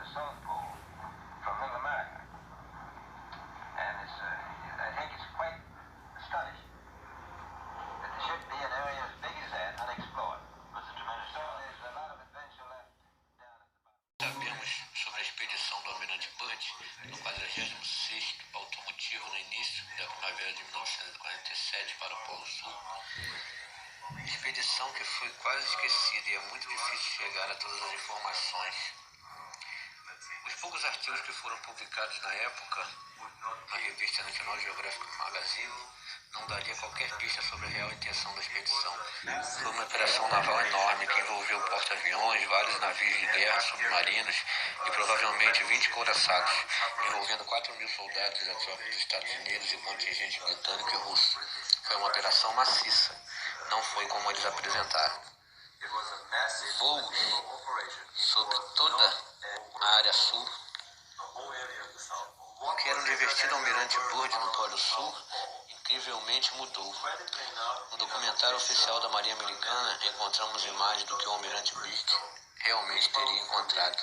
the South Pole from Middle America. And I think it's quite astonishing that there should be an area as big as that unexplored. There's a lot of adventure left down at the bottom. Sabemos sobre a expedição do Almirante Byrd no 46º automotivo no início da primavera de 1947 para o Polo Sul. Expedição que foi quase esquecida e é muito difícil chegar a todas as informações. Os poucos artigos que foram publicados na época, na revista National Geographic Magazine, não daria qualquer pista sobre a real intenção da expedição. Foi uma operação naval enorme que envolveu porta-aviões, vários navios de guerra, submarinos e provavelmente 20 couraçados, envolvendo 4.000 soldados da tropa dos Estados Unidos e contingente britânico e russo. Foi uma operação maciça, não foi como eles apresentaram. Voos sobre toda a área sul, o que era um divertido Almirante Byrd no Polo Sul, incrivelmente mudou. No documentário oficial da Marinha Americana, encontramos imagens do que o Almirante Byrd realmente teria encontrado.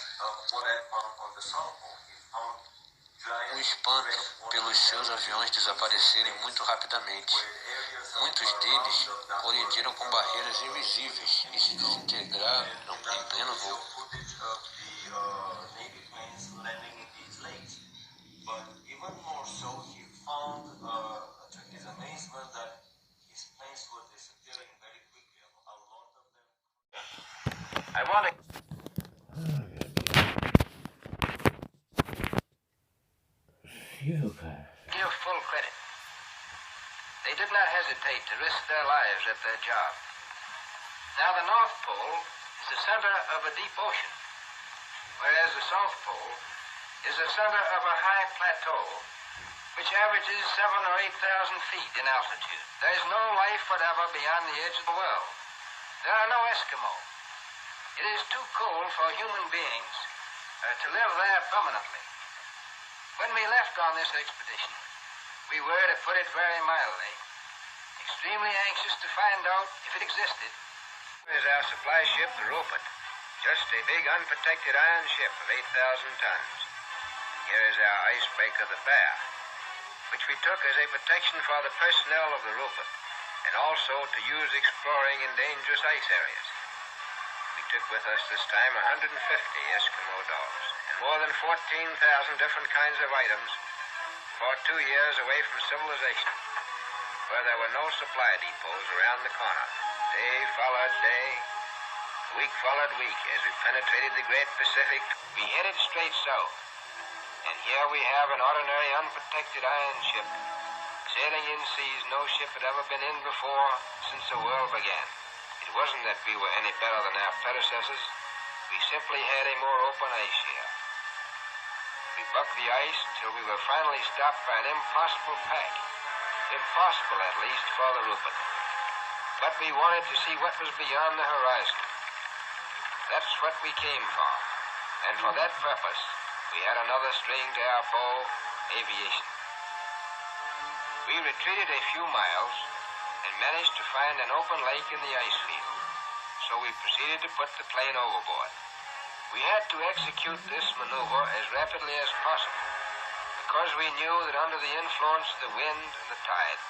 Um espanto pelos seus aviões desaparecerem muito rapidamente. Muitos deles colidiram com barreiras invisíveis e se desintegraram em pleno voo. I want to give full credit. They did not hesitate to risk their lives at their job. Now the North Pole is the center of a deep ocean, whereas the South Pole is the center of a high plateau which averages 7,000 or 8,000 feet in altitude. There is no life whatever beyond the edge of the world. There are no Eskimos. It is too cold for human beings to live there permanently. When we left on this expedition, we were, to put it very mildly, extremely anxious to find out if it existed. Here's our supply ship, the Rupert, just a big unprotected iron ship of 8,000 tons. Here is our icebreaker, the Bear, which we took as a protection for the personnel of the Rupert, and also to use exploring in dangerous ice areas. We took with us this time 150 Eskimo dogs, and more than 14,000 different kinds of items for 2 years away from civilization, where there were no supply depots around the corner. Day followed day, week followed week, as we penetrated the great Pacific. We headed straight south, and here we have an ordinary unprotected iron ship, sailing in seas no ship had ever been in before since the world began. It wasn't that we were any better than our predecessors. We simply had a more open ice here. We bucked the ice till we were finally stopped by an impossible pack. Impossible, at least, for the Rupert. But we wanted to see what was beyond the horizon. That's what we came for. And for that purpose, we had another string to our bow, aviation. We retreated a few miles and managed to find an open lake in the ice field. So we proceeded to put the plane overboard. We had to execute this maneuver as rapidly as possible, because we knew that under the influence of the wind and the tide,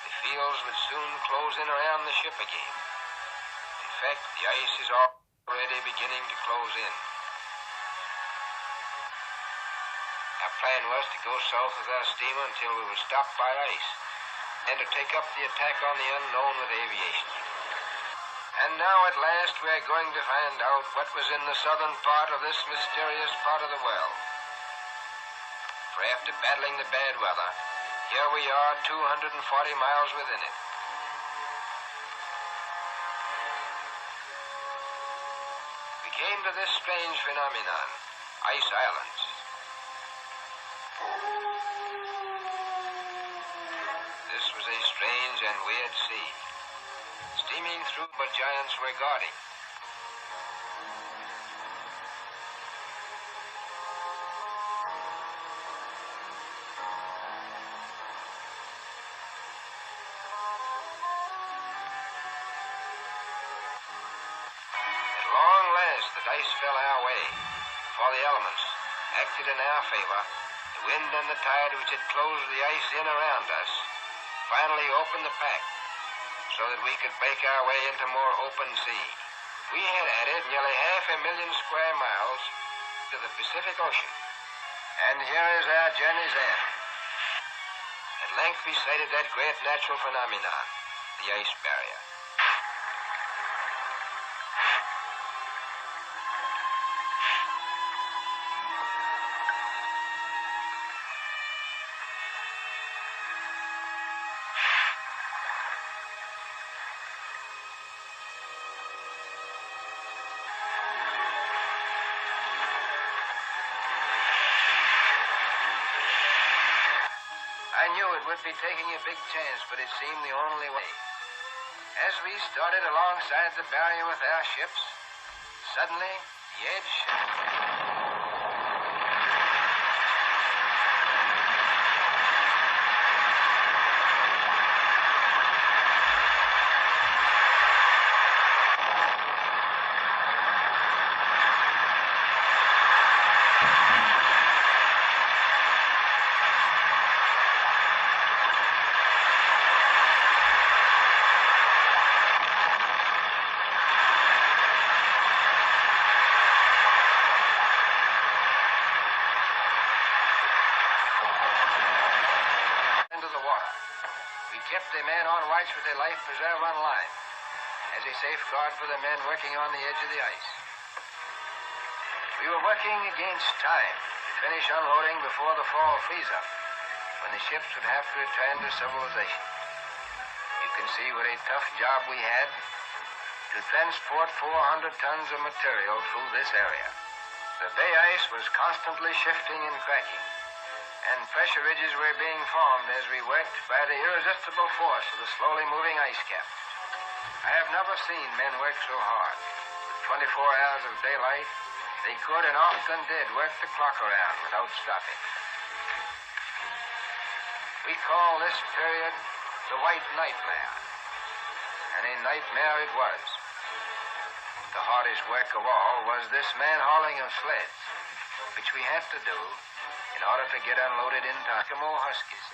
the fields would soon close in around the ship again. In fact, the ice is already beginning to close in. Our plan was to go south with our steamer until we were stopped by ice, and to take up the attack on the unknown with aviation. And now at last we are going to find out what was in the southern part of this mysterious part of the world. For after battling the bad weather, here we are 240 miles within it. We came to this strange phenomenon, ice islands. This was a strange and weird sea, steaming through what giants were guarding. At long last, the dice fell our way, for elements acted in our favor. The wind and the tide, which had closed the ice in around us, finally opened the pack so that we could break our way into more open sea. We had added nearly 500,000 square miles to the Pacific Ocean. And here is our journey's end. At length we sighted that great natural phenomenon, the ice barrier. I knew it would be taking a big chance, but it seemed the only way. As we started alongside the barrier with our ships, suddenly the edge shifted. Kept the men on watch with their life preserver on line as a safeguard for the men working on the edge of the ice. We were working against time to finish unloading before the fall freeze-up, when the ships would have to return to civilization. You can see what a tough job we had to transport 400 tons of material through this area. The bay ice was constantly shifting and cracking, and pressure ridges were being formed as we worked by the irresistible force of the slowly moving ice cap. I have never seen men work so hard. With 24 hours of daylight, they could and often did work the clock around without stopping. We call this period the White Nightmare, and a nightmare it was. The hardest work of all was this man-hauling of sleds, which we had to do in order to get unloaded into Eskimo Huskies,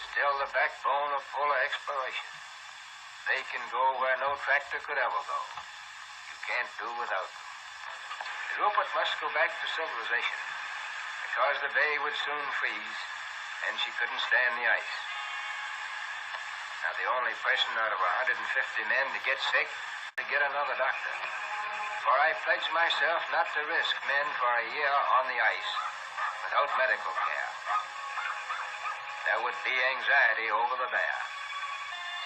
still the backbone of polar exploration. They can go where no tractor could ever go. You can't do without them. The Rupert must go back to civilization, because the bay would soon freeze, and she couldn't stand the ice. Now, the only person out of 150 men to get sick to get another doctor. For I pledged myself not to risk men for a year on the ice without medical care. There would be anxiety over the bear.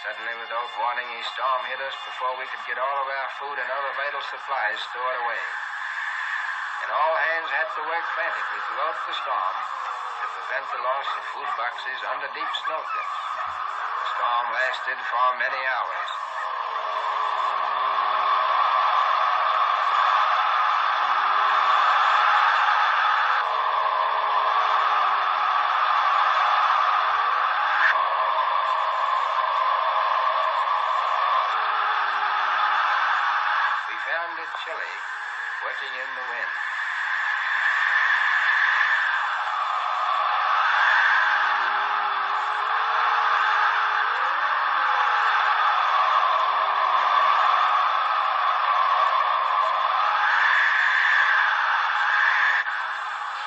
Suddenly, without warning, a storm hit us before we could get all of our food and other vital supplies stored away. And all hands had to work frantically throughout the storm to prevent the loss of food boxes under deep snowdrifts. The storm lasted for many hours. Chilly, working in the wind.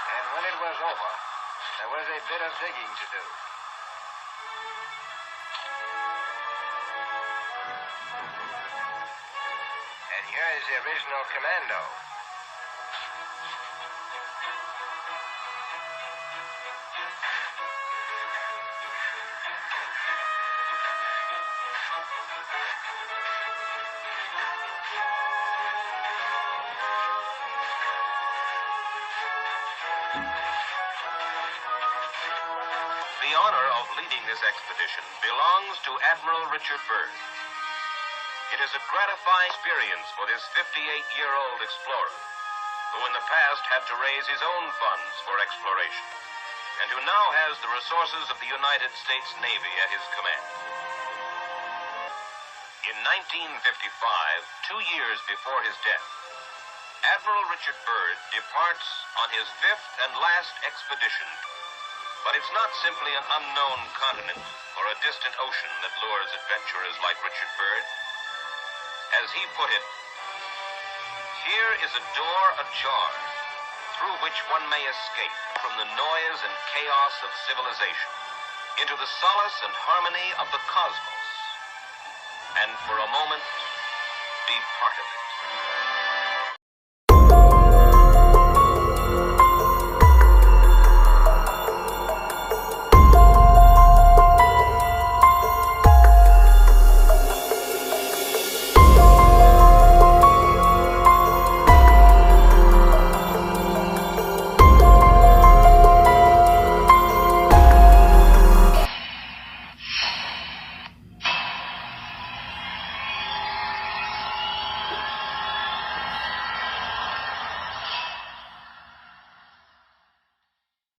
And when it was over, there was a bit of digging to do. Here is the original commando. The honor of leading this expedition belongs to Admiral Richard Byrd. It is a gratifying experience for this 58-year-old explorer, who in the past had to raise his own funds for exploration, and who now has the resources of the United States Navy at his command. In 1955, 2 years before his death, Admiral Richard Byrd departs on his 5th and last expedition. But it's not simply an unknown continent or a distant ocean that lures adventurers like Richard Byrd. As he put it, here is a door ajar through which one may escape from the noise and chaos of civilization into the solace and harmony of the cosmos, and for a moment be part of it.